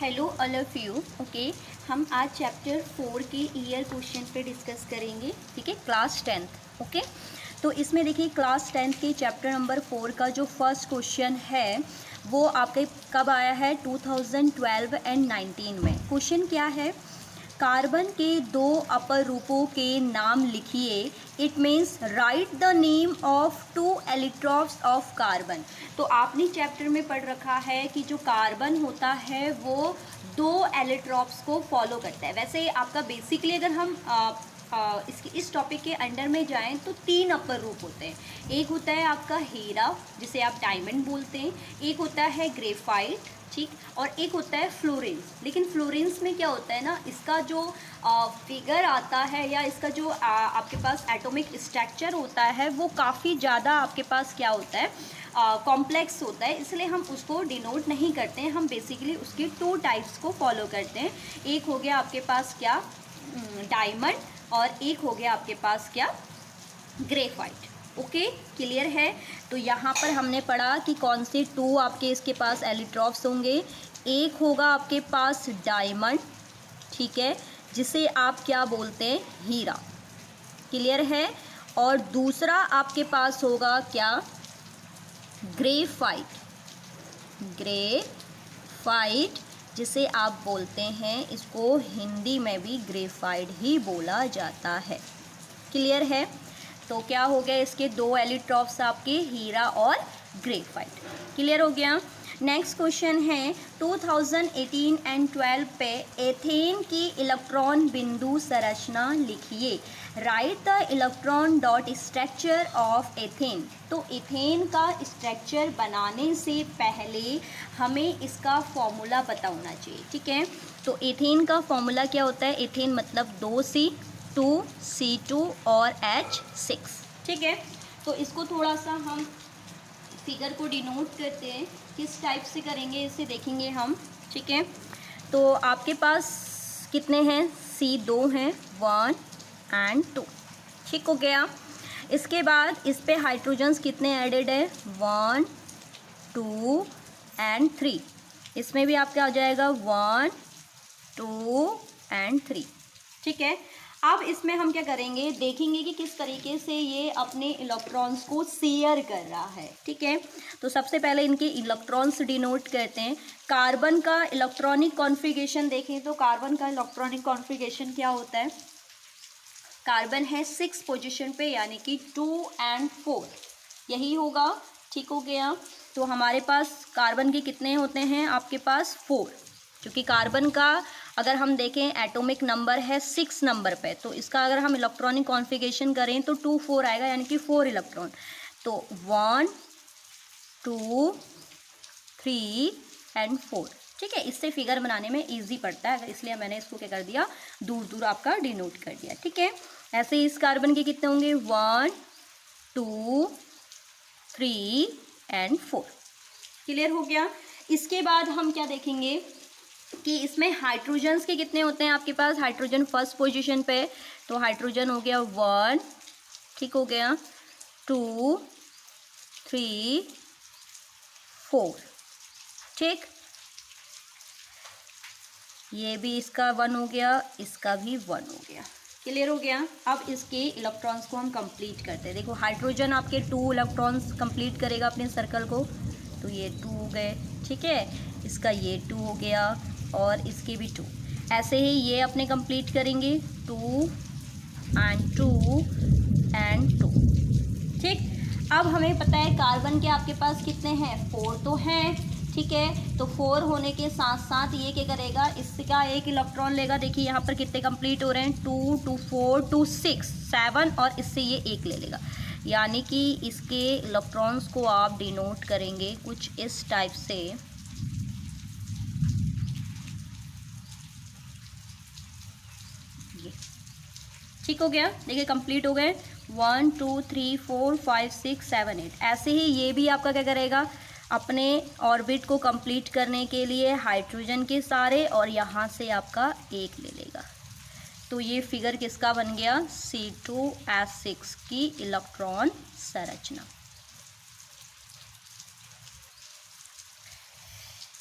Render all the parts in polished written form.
Hello all of you. Okay, हम आज chapter 4 के ईयर क्वेश्चन पे डिस्कस करेंगे। ठीक है, क्लास 10th। ओके, तो इसमें देखिए क्लास 10th के चैप्टर नंबर 4 का जो फर्स्ट क्वेश्चन है वो आपके कब आया है 2012 एंड 19 में। क्वेश्चन क्या है, कार्बन के दो अपर रूपों के नाम लिखिए। It means write the name of two allotropes of carbon. तो आपने चैप्टर में पढ़ रखा है कि जो कार्बन होता है वो दो एलिट्रॉप्स को फॉलो करता है। वैसे आपका बेसिकली अगर हम इस टॉपिक के अंडर में जाएं तो तीन अपर रूप होते हैं। एक होता है आपका हीरा, जिसे आप डायमंड बोलते हैं, एक होता है ग्रेफाइट, ठीक, और एक होता है फ्लोरेंस। लेकिन फ्लोरेंस में क्या होता है ना, इसका जो फिगर आता है या इसका जो आपके पास एटॉमिक स्ट्रक्चर होता है वो काफ़ी ज़्यादा आपके पास क्या होता है, कॉम्प्लेक्स होता है, इसलिए हम उसको डिनोट नहीं करते हैं। हम बेसिकली उसके टू टाइप्स को फॉलो करते हैं। एक हो गया आपके पास क्या, डायमंड, और एक हो गया आपके पास क्या, ग्रेफाइट। ओके, क्लियर है। तो यहाँ पर हमने पढ़ा कि कौन से टू आपके इसके पास एलिट्रॉप्स होंगे। एक होगा आपके पास डायमंड, ठीक है, जिसे आप क्या बोलते हैं, हीरा, क्लियर है। और दूसरा आपके पास होगा क्या, ग्रेफाइट, ग्रेफाइट जिसे आप बोलते हैं, इसको हिंदी में भी ग्रेफाइट ही बोला जाता है, क्लियर है। तो क्या हो गया, इसके दो एलिट्रॉप्स आपके हीरा और ग्रेफाइट, क्लियर हो गया। नेक्स्ट क्वेश्चन है 2018 एंड 12 पे एथेन की इलेक्ट्रॉन बिंदु संरचना लिखिए। Right the electron dot structure of ethane. तो एथेन का स्ट्रक्चर बनाने से पहले हमें इसका फॉर्मूला पता होना चाहिए, ठीक है। तो एथेन का फॉर्मूला क्या होता है, एथेन मतलब 2C2 और H6, ठीक है। तो इसको थोड़ा सा हम फिगर को डिनोट करते हैं, किस टाइप से करेंगे इसे देखेंगे हम, ठीक है। तो आपके पास कितने हैं, C2 हैं, 1 और 2, ठीक हो गया। इसके बाद इस पे हाइड्रोजन्स कितने एडेड है, 1 2 और 3। इसमें भी आपका आ जाएगा 1 2 और 3, ठीक है। अब इसमें हम क्या करेंगे, देखेंगे कि किस तरीके से ये अपने इलेक्ट्रॉन्स को शेयर कर रहा है, ठीक है। तो सबसे पहले इनके इलेक्ट्रॉन्स डिनोट करते हैं। कार्बन का इलेक्ट्रॉनिक कॉन्फ़िगरेशन देखें तो कार्बन का इलेक्ट्रॉनिक कॉन्फ़िगरेशन क्या होता है, कार्बन है 6 पोजीशन पे, यानी कि 2 और 4, यही होगा, ठीक हो गया। तो हमारे पास कार्बन के कितने होते हैं, आपके पास 4, क्योंकि कार्बन का अगर हम देखें एटॉमिक नंबर है 6 नंबर पे, तो इसका अगर हम इलेक्ट्रॉनिक कॉन्फ़िगरेशन करें तो 2 4 आएगा, यानी कि 4 इलेक्ट्रॉन। तो 1 2 3 और 4, ठीक है। इससे फिगर बनाने में इजी पड़ता है, इसलिए मैंने इसको क्या कर दिया, दूर दूर आपका डिनोट कर दिया, ठीक है। ऐसे ही इस कार्बन के कितने होंगे, 1 2 3 और 4, क्लियर हो गया। इसके बाद हम क्या देखेंगे कि इसमें हाइड्रोजन्स के कितने होते हैं आपके पास, हाइड्रोजन फर्स्ट पोजीशन पे, तो हाइड्रोजन हो गया 1, ठीक हो गया, 2 3 4, ठीक। ये भी इसका 1 हो गया, इसका भी 1 हो गया, क्लियर हो गया। अब इसके इलेक्ट्रॉन्स को हम कंप्लीट करते हैं। देखो हाइड्रोजन आपके 2 इलेक्ट्रॉन्स कंप्लीट करेगा अपने सर्कल को, तो ये 2 हो गए, ठीक है। इसका ये 2 हो गया और इसके भी 2। ऐसे ही ये अपने कंप्लीट करेंगे, 2 और 2 और 2, ठीक। अब हमें पता है कार्बन के आपके पास कितने हैं, 4 तो हैं, ठीक है। तो 4 होने के साथ साथ ये क्या करेगा, इसका एक इलेक्ट्रॉन लेगा। देखिए यहाँ पर कितने कंप्लीट हो रहे हैं, 2 2 4 2 6 7, और इससे ये एक ले लेगा, यानी कि इसके इलेक्ट्रॉन्स को आप डिनोट करेंगे कुछ इस टाइप से। ये ठीक हो गया, देखिए कंप्लीट हो गए, 1 2 3 4 5 6 7 8। ऐसे ही ये भी आपका क्या करेगा, अपने ऑर्बिट को कंप्लीट करने के लिए हाइड्रोजन के सारे, और यहाँ से आपका एक ले लेगा। तो ये फिगर किसका बन गया, C2H6 की इलेक्ट्रॉन संरचना,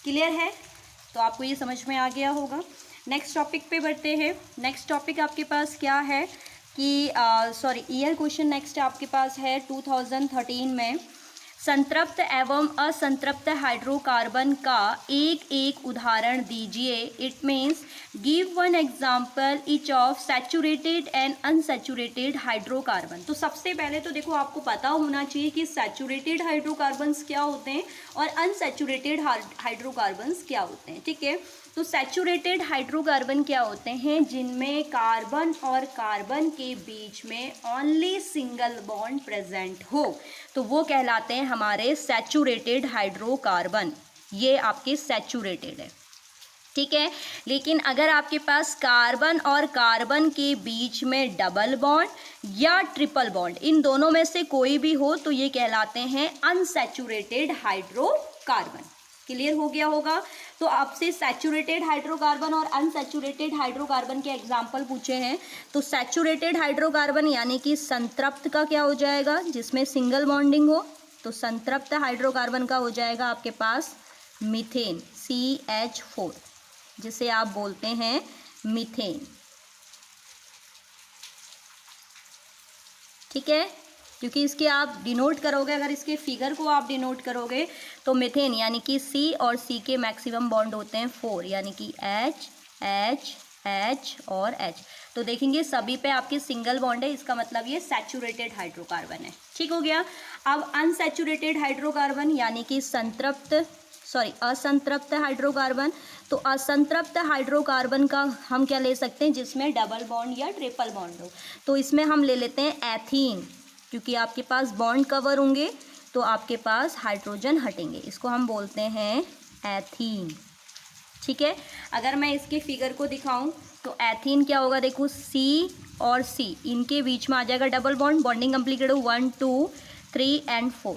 क्लियर है। तो आपको ये समझ में आ गया होगा। नेक्स्ट टॉपिक पे बढ़ते हैं। नेक्स्ट टॉपिक आपके पास क्या है कि ईयर क्वेश्चन नेक्स्ट आपके पास है 2013 में, संतृप्त एवं असंतृप्त हाइड्रोकार्बन का एक एक उदाहरण दीजिए। It means give one example each of saturated and unsaturated hydrocarbon. तो सबसे पहले तो देखो आपको पता होना चाहिए कि सैचुरेटेड हाइड्रोकार्बन्स क्या होते हैं और अनसैचुरेटेड हाइड्रोकार्बन्स क्या होते हैं, ठीक है। तो सैचुरेटेड हाइड्रोकार्बन क्या होते हैं, जिनमें कार्बन और कार्बन के बीच में ओनली सिंगल बॉन्ड प्रेजेंट हो, तो वो कहलाते हैं हमारे सैचुरेटेड हाइड्रोकार्बन। ये आपके सैचुरेटेड है, ठीक है। लेकिन अगर आपके पास कार्बन और कार्बन के बीच में डबल बॉन्ड या ट्रिपल बॉन्ड, इन दोनों में से कोई भी हो, तो ये कहलाते हैं अनसैचुरेटेड हाइड्रोकार्बन। क्लियर हो गया होगा। तो आपसे सैचुरेटेड हाइड्रोकार्बन और अनसैचुरेटेड हाइड्रोकार्बन के एग्जाम्पल पूछे हैं। तो सैचुरेटेड हाइड्रोकार्बन यानी कि संतृप्त का क्या हो जाएगा, जिसमें सिंगल बॉन्डिंग हो, तो संतृप्त हाइड्रोकार्बन का हो जाएगा आपके पास मीथेन, CH4, जिसे आप बोलते हैं मीथेन, ठीक है। क्योंकि इसके आप डिनोट करोगे, अगर इसके फिगर को आप डिनोट करोगे तो मीथेन यानी कि C और C के मैक्सिमम बॉन्ड होते हैं 4, यानी कि H H H और H। तो देखेंगे सभी पे आपके सिंगल बॉन्ड है, इसका मतलब ये सैचुरेटेड हाइड्रोकार्बन है, ठीक हो गया। अब अनसैचुरेटेड हाइड्रोकार्बन यानी कि असंतृप्त हाइड्रोकार्बन। तो असंतृप्त हाइड्रोकार्बन का हम क्या ले सकते हैं, जिसमें डबल बॉन्ड या ट्रिपल बॉन्ड हो। तो इसमें हम ले लेते हैं एथीन, क्योंकि आपके पास बॉन्ड कवर होंगे तो आपके पास हाइड्रोजन हटेंगे, इसको हम बोलते हैं एथीन, ठीक है। अगर मैं इसके फिगर को दिखाऊं तो एथीन क्या होगा, देखो C और C इनके बीच में आ जाएगा डबल बॉन्ड, बॉन्डिंग कंप्लीटेड हो 1 2 3 एंड 4,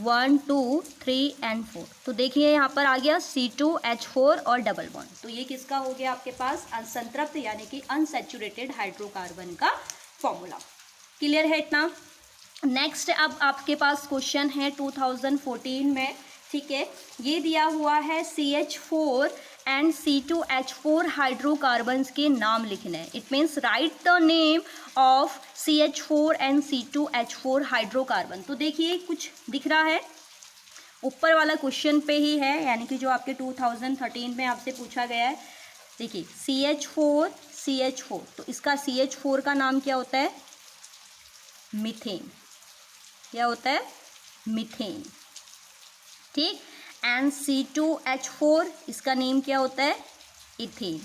1 2 3 एंड 4। तो देखिए यहाँ पर आ गया C2H4 और डबल बॉन्ड। तो ये किसका हो गया आपके पास, असंतृप्त यानी कि अनसैचुरेटेड हाइड्रोकार्बन का फॉर्मूला। क्लियर है इतना। नेक्स्ट अब आपके पास क्वेश्चन है 2014 में, ठीक है। ये दिया हुआ है CH4 एंड C2H4 हाइड्रोकार्बन्स के नाम लिखने हैं। It means write the name of CH4 and C2H4 hydrocarbon. तो देखिए कुछ दिख रहा है, ऊपर वाला क्वेश्चन पे ही है, यानी कि जो आपके 2013 में आपसे पूछा गया है। देखिए CH4, तो इसका CH4 का नाम क्या होता है, मीथेन। क्या होता है, मीथेन, ठीक। एंड C2H4 इसका नेम क्या होता है, इथेन,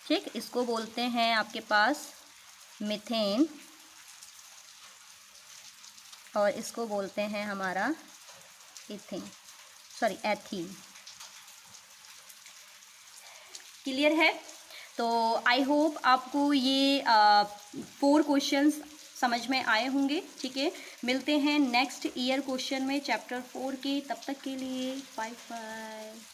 ठीक। इसको बोलते हैं आपके पास मीथेन और इसको बोलते हैं हमारा एथीन। क्लियर है। तो आई होप आपको ये 4 क्वेश्चंस समझ में आए होंगे, ठीक है। मिलते हैं नेक्स्ट ईयर क्वेश्चन में चैप्टर 4 के, तब तक के लिए बाय बाय।